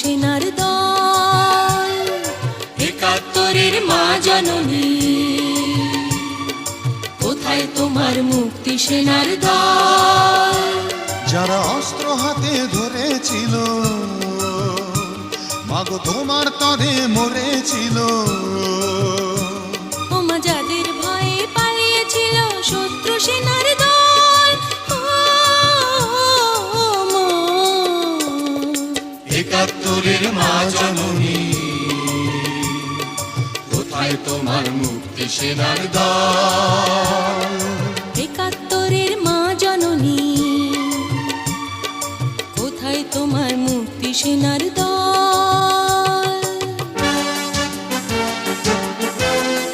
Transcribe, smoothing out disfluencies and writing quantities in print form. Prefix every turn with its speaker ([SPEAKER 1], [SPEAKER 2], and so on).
[SPEAKER 1] সেনার দল। একাত্তরের মা জননী, কোথায় তোমার মুক্তি সেনার দল?
[SPEAKER 2] যারা অস্ত্র হাতে ধরেছিল, মাগো তোমার তরে মরেছিল।
[SPEAKER 1] ওমা যাদের ভয়ে পালিয়েছিল শত্রু সেনার দল।
[SPEAKER 2] একাত্তরের মা জননী, কোথায় তোমার মুক্তি সেনার দল?
[SPEAKER 1] একাত্তরের মা জননী, কোথায় তোমার মুক্তি সেনার দল?